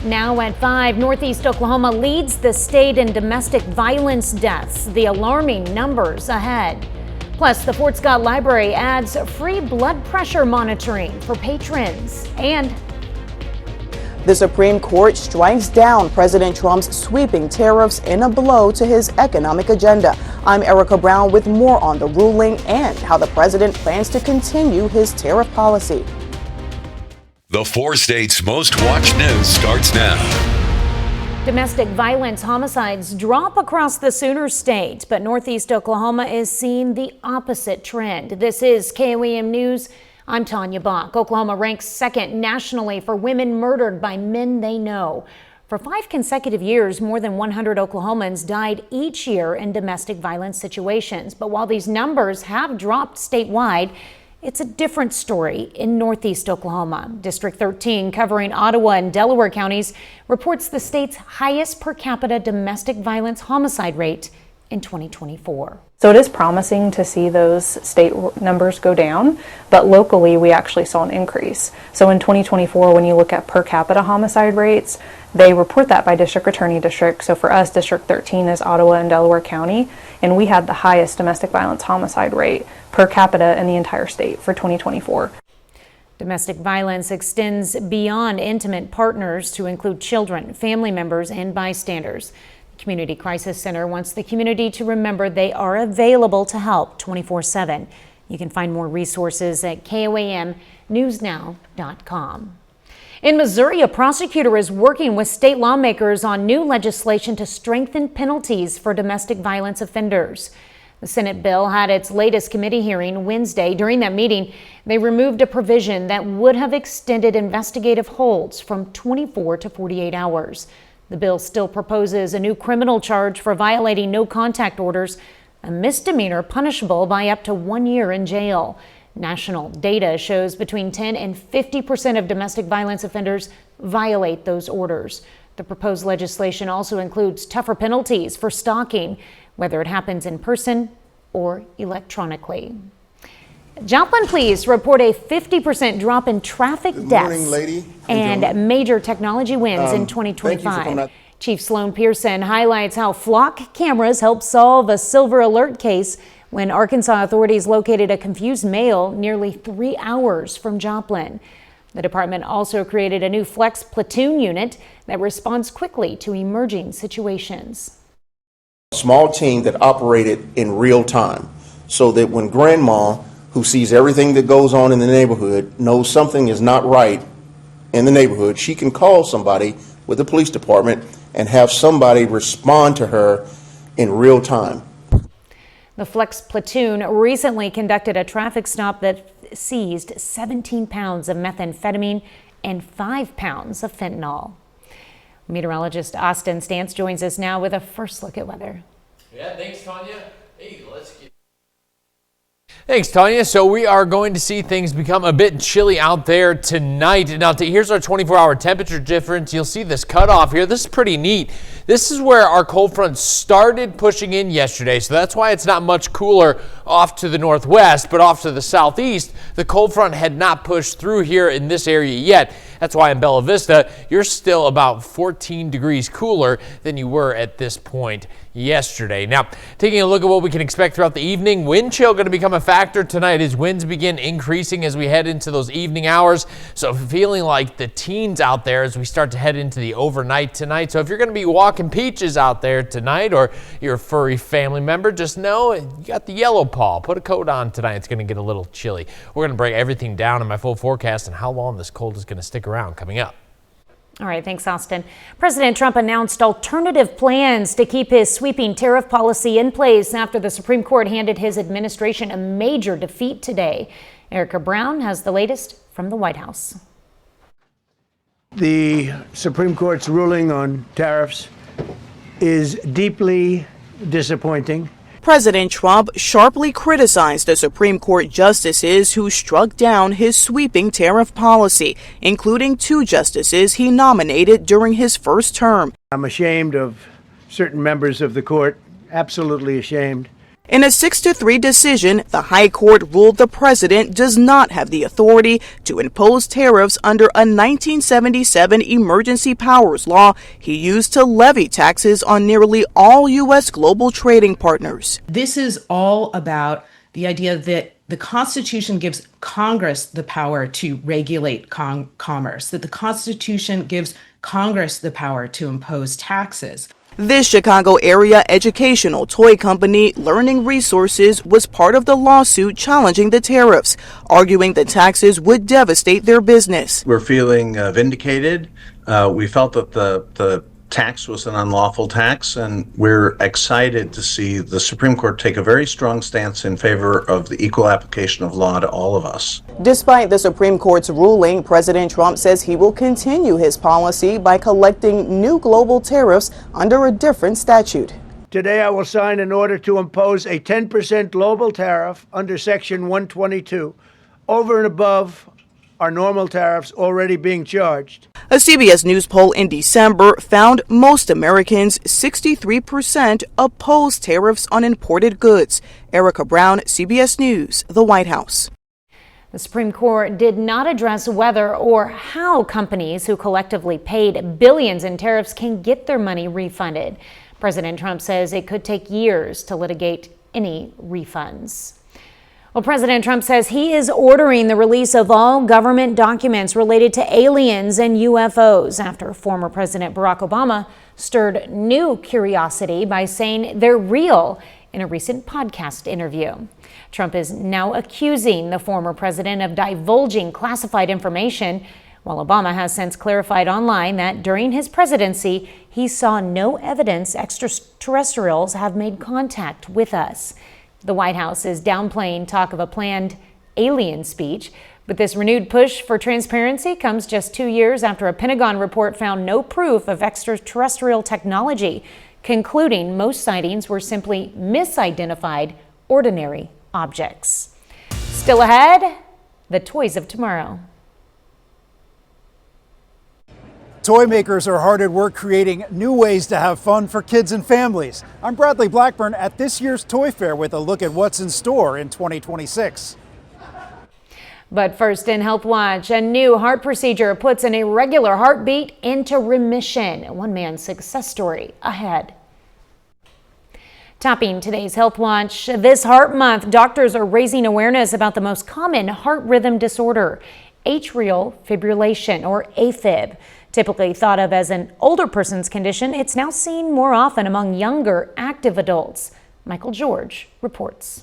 Now at 5, Northeast Oklahoma leads the state in domestic violence deaths. The alarming numbers ahead. Plus, the Fort Scott Library adds free blood pressure monitoring for patrons. And the Supreme Court strikes down President Trump's sweeping tariffs in a blow to his economic agenda. I'm Erica Brown with more on the ruling and how the president plans to continue his tariff policy. The 4 states' most watched news starts now. Domestic violence homicides drop across the Sooner State, but Northeast Oklahoma is seeing the opposite trend. This is KOAM News. I'm Tanya Bach. Oklahoma ranks second nationally for women murdered by men they know. For 5 consecutive years, more than 100 Oklahomans died each year in domestic violence situations. But while these numbers have dropped statewide, it's a different story in Northeast Oklahoma. District 13, covering Ottawa and Delaware counties, reports the state's highest per capita domestic violence homicide rate in 2024. So it is promising to see those state numbers go down, but locally we actually saw an increase. So in 2024, when you look at per capita homicide rates, they report that by district attorney district. So for us, District 13 is Ottawa and Delaware County, and we had the highest domestic violence homicide rate per capita in the entire state for 2024. Domestic violence extends beyond intimate partners to include children, family members, and bystanders. The Community Crisis Center wants the community to remember they are available to help 24/7. You can find more resources at KOAMnewsnow.com. In Missouri, a prosecutor is working with state lawmakers on new legislation to strengthen penalties for domestic violence offenders. The Senate bill had its latest committee hearing Wednesday. During that meeting, they removed a provision that would have extended investigative holds from 24 to 48 hours. The bill still proposes a new criminal charge for violating no contact orders, a misdemeanor punishable by up to 1 year in jail. National data shows between 10 and 50% of domestic violence offenders violate those orders. The proposed legislation also includes tougher penalties for stalking, whether it happens in person or electronically. Joplin police report a 50% drop in traffic deaths and major technology wins in 2025. Chief Sloan Pearson highlights how flock cameras helped solve a silver alert case when Arkansas authorities located a confused male nearly 3 hours from Joplin. The department also created a new flex platoon unit that responds quickly to emerging situations. A small team that operated in real time so that when grandma, who sees everything that goes on in the neighborhood, knows something is not right in the neighborhood, she can call somebody with the police department and have somebody respond to her in real time. The Flex Platoon recently conducted a traffic stop that seized 17 pounds of methamphetamine and 5 pounds of fentanyl. Meteorologist Austin Stantz joins us now with a first look at weather. Yeah, thanks, Tanya. Hey, Thanks, Tanya. So we are going to see things become a bit chilly out there tonight. Now, here's our 24-hour temperature difference. You'll see this cutoff here. This is pretty neat. This is where our cold front started pushing in yesterday, so that's why it's not much cooler off to the northwest, but off to the southeast, the cold front had not pushed through here in this area yet. That's why in Bella Vista, you're still about 14 degrees cooler than you were at this point yesterday. Now, taking a look at what we can expect throughout the evening, wind chill going to become a factor tonight as winds begin increasing as we head into those evening hours. So feeling like the teens out there as we start to head into the overnight tonight. So if you're going to be walking peaches out there tonight or you're a furry family member, just know you got the yellow paw. Put a coat on tonight. It's going to get a little chilly. We're going to break everything down in my full forecast and how long this cold is going to stick around coming up. All right, thanks, Austin. President Trump announced alternative plans to keep his sweeping tariff policy in place after the Supreme Court handed his administration a major defeat today. Erica Brown has the latest from the White House. The Supreme Court's ruling on tariffs is deeply disappointing. President Trump sharply criticized the Supreme Court justices who struck down his sweeping tariff policy, including 2 justices he nominated during his first term. I'm ashamed of certain members of the court, absolutely ashamed. In a 6-3 decision, the High Court ruled the president does not have the authority to impose tariffs under a 1977 emergency powers law he used to levy taxes on nearly all U.S. global trading partners. This is all about the idea that the Constitution gives Congress the power to regulate commerce, that the Constitution gives Congress the power to impose taxes. This Chicago area educational toy company, Learning Resources, was part of the lawsuit challenging the tariffs, arguing the taxes would devastate their business. We're feeling vindicated. We felt that the tax was an unlawful tax, and we're excited to see the Supreme Court take a very strong stance in favor of the equal application of law to all of us. Despite the Supreme Court's ruling, President Trump says he will continue his policy by collecting new global tariffs under a different statute. Today, I will sign an order to impose a 10% global tariff under Section 122, over and above our normal tariffs already being charged. A CBS News poll in December found most Americans, 63%, oppose tariffs on imported goods. Erica Brown, CBS News, the White House. The Supreme Court did not address whether or how companies who collectively paid billions in tariffs can get their money refunded. President Trump says it could take years to litigate any refunds. Well, President Trump says he is ordering the release of all government documents related to aliens and UFOs after former President Barack Obama stirred new curiosity by saying they're real in a recent podcast interview. Trump is now accusing the former president of divulging classified information, while Obama has since clarified online that during his presidency, he saw no evidence extraterrestrials have made contact with us. The White House is downplaying talk of a planned alien speech, but this renewed push for transparency comes just 2 years after a Pentagon report found no proof of extraterrestrial technology, concluding most sightings were simply misidentified ordinary objects. Still ahead, the toys of tomorrow. Toy makers are hard at work creating new ways to have fun for kids and families. I'm Bradley Blackburn at this year's Toy Fair with a look at what's in store in 2026. But first in Health Watch, a new heart procedure puts an irregular heartbeat into remission. One man's success story ahead. Topping today's Health Watch, this Heart Month, doctors are raising awareness about the most common heart rhythm disorder, atrial fibrillation, or AFib. Typically thought of as an older person's condition, it's now seen more often among younger, active adults. Michael George reports.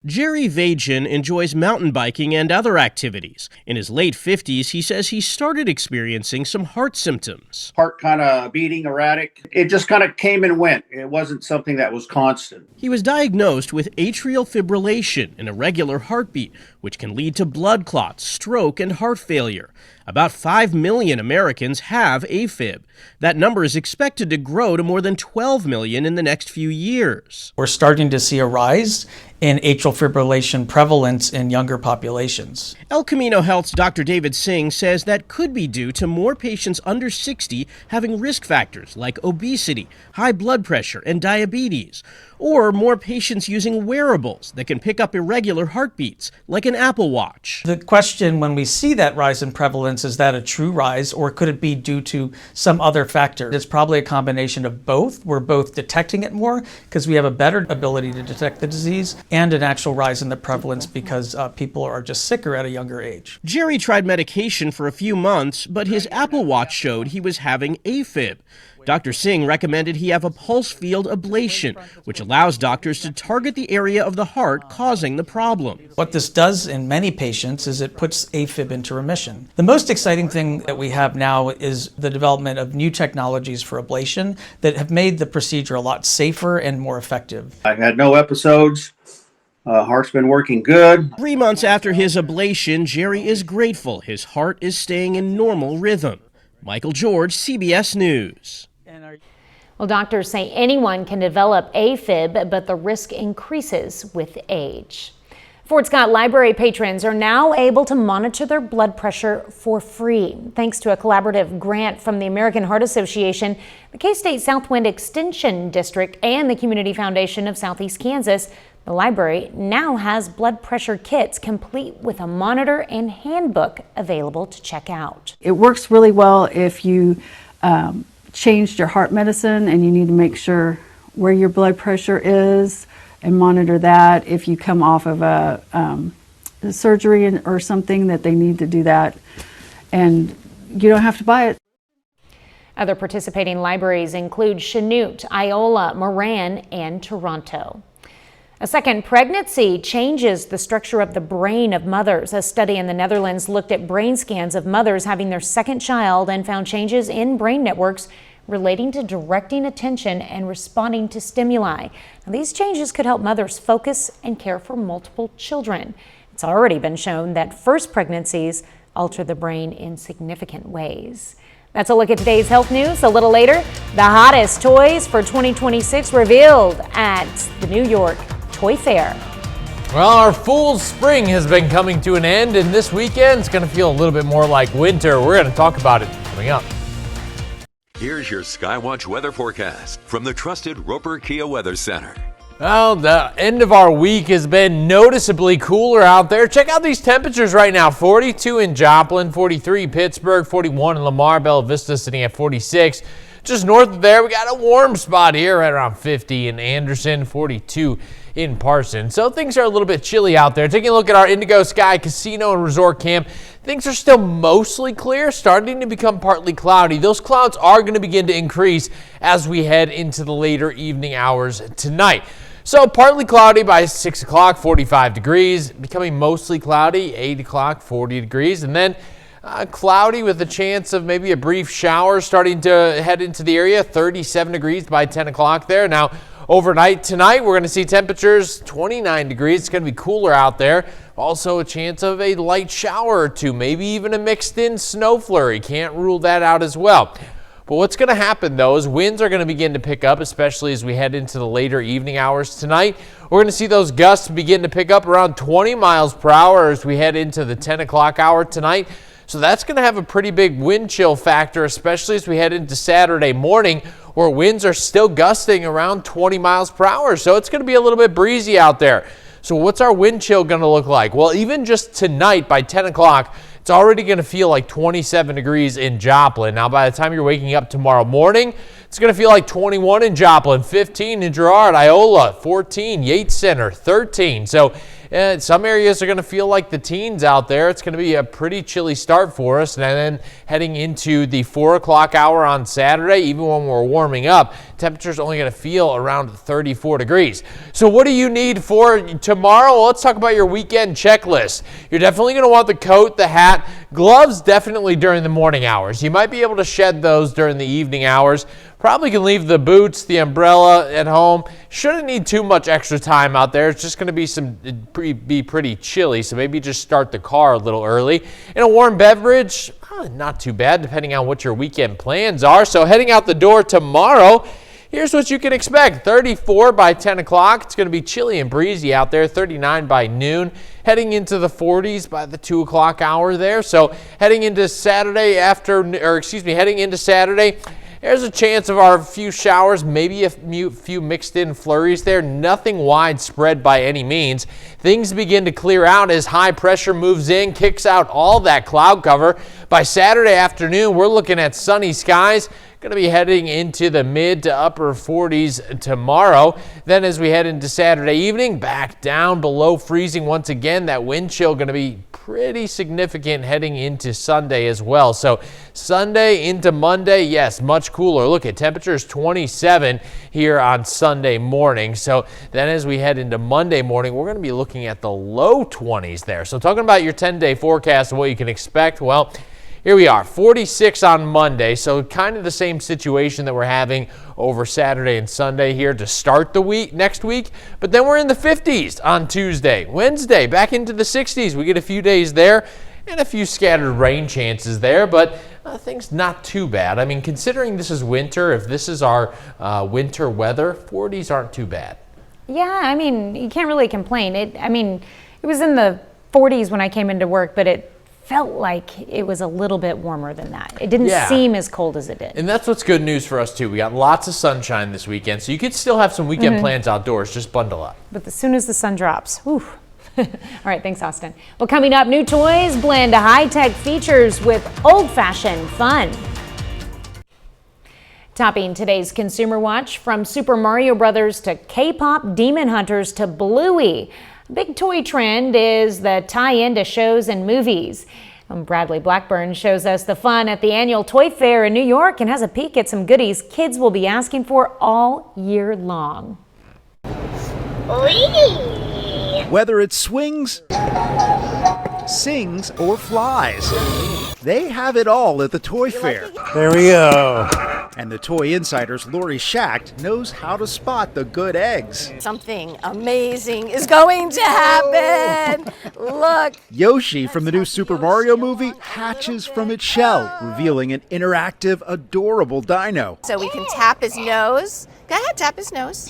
Jerry Vajan enjoys mountain biking and other activities. In his late 50s, he says he started experiencing some heart symptoms. Heart kind of beating erratic. It just kind of came and went. It wasn't something that was constant. He was diagnosed with atrial fibrillation, an irregular heartbeat, which can lead to blood clots, stroke, and heart failure. About 5 million Americans have AFib. That number is expected to grow to more than 12 million in the next few years. We're starting to see a rise in atrial fibrillation prevalence in younger populations. El Camino Health's Dr. David Singh says that could be due to more patients under 60 having risk factors like obesity, high blood pressure, and diabetes, or more patients using wearables that can pick up irregular heartbeats, like an Apple Watch. The question when we see that rise in prevalence, is that a true rise, or could it be due to some other factor? It's probably a combination of both. We're both detecting it more because we have a better ability to detect the disease, and an actual rise in the prevalence because people are just sicker at a younger age. Jerry tried medication for a few months, but his Apple Watch showed he was having AFib. Dr. Singh recommended he have a pulse field ablation, which allows doctors to target the area of the heart causing the problem. What this does in many patients is it puts AFib into remission. The most exciting thing that we have now is the development of new technologies for ablation that have made the procedure a lot safer and more effective. I've had no episodes. Heart's been working good. 3 months after his ablation, Jerry is grateful his heart is staying in normal rhythm. Michael George, CBS News. Well, doctors say anyone can develop AFib, but the risk increases with age. Fort Scott Library patrons are now able to monitor their blood pressure for free. Thanks to a collaborative grant from the American Heart Association, the K-State Southwind Extension District, and the Community Foundation of Southeast Kansas, the library now has blood pressure kits complete with a monitor and handbook available to check out. It works really well if you changed your heart medicine and you need to make sure where your blood pressure is and monitor that. If you come off of a surgery or something that they need to do that, and you don't have to buy it. Other participating libraries include Chanute, Iola, Moran, and Toronto. A second pregnancy changes the structure of the brain of mothers. A study in the Netherlands looked at brain scans of mothers having their second child and found changes in brain networks relating to directing attention and responding to stimuli. Now, these changes could help mothers focus and care for multiple children. It's already been shown that first pregnancies alter the brain in significant ways. That's a look at today's health news. A little later, the hottest toys for 2026 revealed at the New York Toy Fair. Well, our Fool's Spring has been coming to an end, and this weekend it's going to feel a little bit more like winter. We're going to talk about it coming up. Here's your Skywatch weather forecast from the trusted Roper Kia Weather Center. Well, the end of our week has been noticeably cooler out there. Check out these temperatures right now. 42 in Joplin, 43 Pittsburgh, 41 in Lamar, Bella Vista sitting at 46. Just north of there, we got a warm spot here right around 50 in Anderson, 42 in Parsons. So things are a little bit chilly out there. Taking a look at our Indigo Sky Casino and Resort Camp, things are still mostly clear, starting to become partly cloudy. Those clouds are going to begin to increase as we head into the later evening hours tonight. So partly cloudy by 6 o'clock, 45 degrees, becoming mostly cloudy, 8 o'clock, 40 degrees, and then cloudy with a chance of maybe a brief shower starting to head into the area, 37 degrees by 10 o'clock there. Now, overnight tonight, we're going to see temperatures 29 degrees. It's going to be cooler out there. Also a chance of a light shower or two, maybe even a mixed in snow flurry. Can't rule that out as well. But what's going to happen, though, is winds are going to begin to pick up, especially as we head into the later evening hours tonight. We're going to see those gusts begin to pick up around 20 miles per hour as we head into the 10 o'clock hour tonight. So that's going to have a pretty big wind chill factor, especially as we head into Saturday morning, where winds are still gusting around 20 miles per hour. So it's going to be a little bit breezy out there. So what's our wind chill going to look like? Well, even just tonight by 10 o'clock, it's already going to feel like 27 degrees in Joplin. Now, by the time you're waking up tomorrow morning, it's going to feel like 21 in Joplin, 15 in Girard, Iola, 14, Yates Center, 13. So some areas are going to feel like the teens out there. It's going to be a pretty chilly start for us. And then heading into the 4 o'clock hour on Saturday, even when we're warming up, temperature's only going to feel around 34 degrees. So what do you need for tomorrow? Well, let's talk about your weekend checklist. You're definitely going to want the coat, the hat, gloves definitely during the morning hours. You might be able to shed those during the evening hours. Probably can leave the boots, the umbrella at home. Shouldn't need too much extra time out there. It's just going to be pretty chilly, so maybe just start the car a little early. And a warm beverage, not too bad, depending on what your weekend plans are. So heading out the door tomorrow, here's what you can expect. 34 by 10 o'clock. It's going to be chilly and breezy out there. 39 by noon. Heading into the 40s by the 2 o'clock hour there. So heading into Saturday heading into Saturday, there's a chance of our few showers, maybe a few mixed in flurries there. Nothing widespread by any means. Things begin to clear out as high pressure moves in, kicks out all that cloud cover. By Saturday afternoon, we're looking at sunny skies. Going to be heading into the mid to upper 40s tomorrow. Then as we head into Saturday evening, back down below freezing once again. That wind chill going to be pretty significant heading into Sunday as well. So Sunday into Monday, yes, much cooler. Look at temperatures 27 here on Sunday morning. So then as we head into Monday morning, we're going to be looking at the low 20s there. So talking about your 10-day forecast and what you can expect, well, here we are, 46 on Monday, so kind of the same situation that we're having over Saturday and Sunday here to start the week, next week. But then we're in the 50s on Tuesday. Wednesday, back into the 60s. We get a few days there and a few scattered rain chances there, but things not too bad. I mean, considering this is winter, if this is our winter weather, 40s aren't too bad. Yeah, I mean, you can't really complain. It was in the 40s when I came into work, but it felt like it was a little bit warmer than that. It didn't seem as cold as it did. And that's what's good news for us too. We got lots of sunshine this weekend, so you could still have some weekend plans outdoors. Just bundle up. But as soon as the sun drops, whew. All right, thanks, Austin. Well, coming up, new toys blend high-tech features with old-fashioned fun. Topping today's Consumer Watch, from Super Mario Brothers to K-pop demon hunters to Bluey. Big toy trend is the tie-in to shows and movies. Bradley Blackburn shows us the fun at the annual Toy Fair in New York and has a peek at some goodies kids will be asking for all year long. Whether it swings, sings, or flies, they have it all at the Toy Fair. There we go. And the Toy Insider's Lori Schacht knows how to spot the good eggs. Something amazing is going to happen. Look. Yoshi from the new Super Mario movie hatches from its shell, revealing an interactive, adorable dino. So we can tap his nose. Go ahead, tap his nose.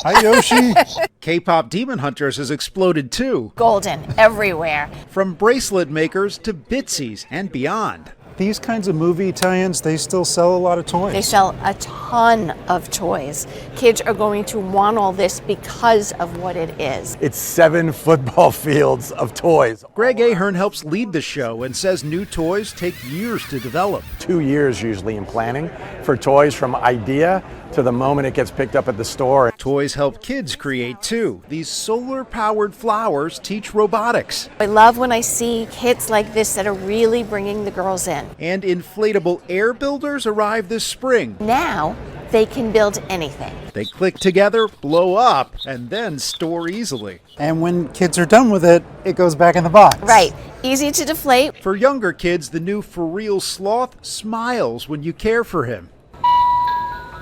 Hi, Yoshi. K-pop Demon Hunters has exploded too. Golden everywhere. From bracelet makers to Bitsies and beyond. These kinds of movie tie-ins, they still sell a lot of toys. They sell a ton of toys. Kids are going to want all this because of what it is. It's 7 football fields of toys. Greg Ahern helps lead the show and says new toys take years to develop. 2 years usually in planning for toys, from idea to the moment it gets picked up at the store. Toys help kids create too. These solar-powered flowers teach robotics. I love when I see kits like this that are really bringing the girls in. And inflatable air builders arrive this spring. Now they can build anything. They click together, blow up, and then store easily. And when kids are done with it, it goes back in the box. Right. Easy to deflate. For younger kids, the new For Real Sloth smiles when you care for him.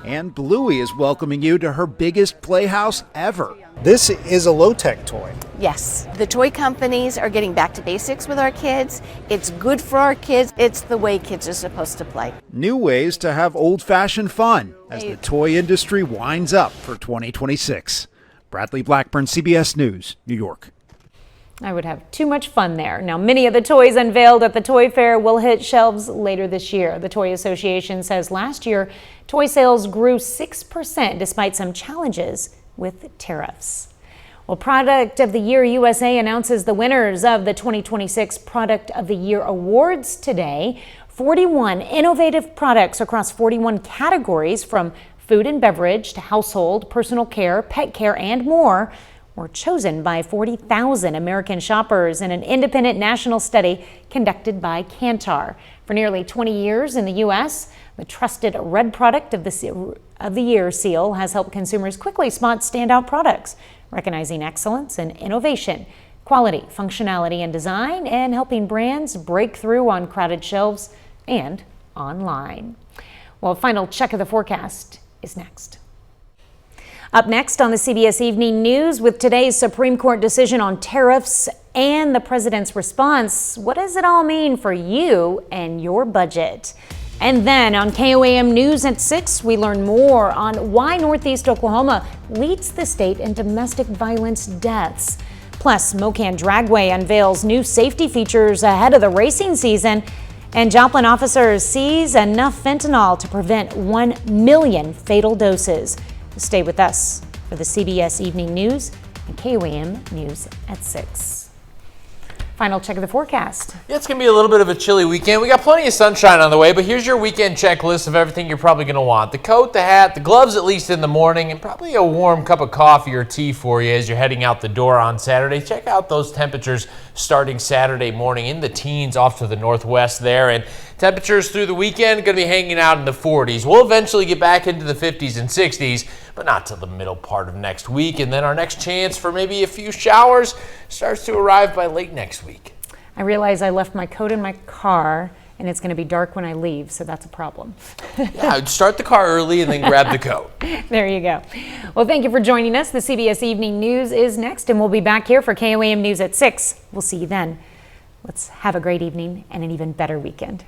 And Bluey is welcoming you to her biggest playhouse ever. This is a low-tech toy. Yes, the toy companies are getting back to basics with our kids. It's good for our kids. It's the way kids are supposed to play. New ways to have old-fashioned fun as the toy industry winds up for 2026. Bradley Blackburn, CBS News, New York. I would have too much fun there. Now, many of the toys unveiled at the Toy Fair will hit shelves later this year. The Toy Association says last year, toy sales grew 6% despite some challenges with tariffs. Well, Product of the Year USA announces the winners of the 2026 Product of the Year Awards today. 41 innovative products across 41 categories, from food and beverage to household, personal care, pet care, and more, were chosen by 40,000 American shoppers in an independent national study conducted by Kantar. For nearly 20 years in the U.S., the trusted Red Product of the Year seal has helped consumers quickly spot standout products, recognizing excellence in innovation, quality, functionality, and design, and helping brands break through on crowded shelves and online. Well, a final check of the forecast is next. Up next on the CBS Evening News, with today's Supreme Court decision on tariffs and the president's response, what does it all mean for you and your budget? And then on KOAM News at 6, we learn more on why Northeast Oklahoma leads the state in domestic violence deaths. Plus, Mocan Dragway unveils new safety features ahead of the racing season. And Joplin officers seize enough fentanyl to prevent 1 million fatal doses. Stay with us for the CBS Evening News and KOAM News at 6. Final check of the forecast. Yeah, it's going to be a little bit of a chilly weekend. We got plenty of sunshine on the way, but here's your weekend checklist of everything you're probably going to want. The coat, the hat, the gloves at least in the morning, and probably a warm cup of coffee or tea for you as you're heading out the door on Saturday. Check out those temperatures starting Saturday morning in the teens off to the northwest there, and temperatures through the weekend going to be hanging out in the 40s. We'll eventually get back into the 50s and 60s, but not till the middle part of next week. And then our next chance for maybe a few showers starts to arrive by late next week. I realize I left my coat in my car, and it's going to be dark when I leave, so that's a problem. Yeah, start the car early and then grab the coat. There you go. Well, thank you for joining us. The CBS Evening News is next, and we'll be back here for KOAM News at 6. We'll see you then. Let's have a great evening and an even better weekend.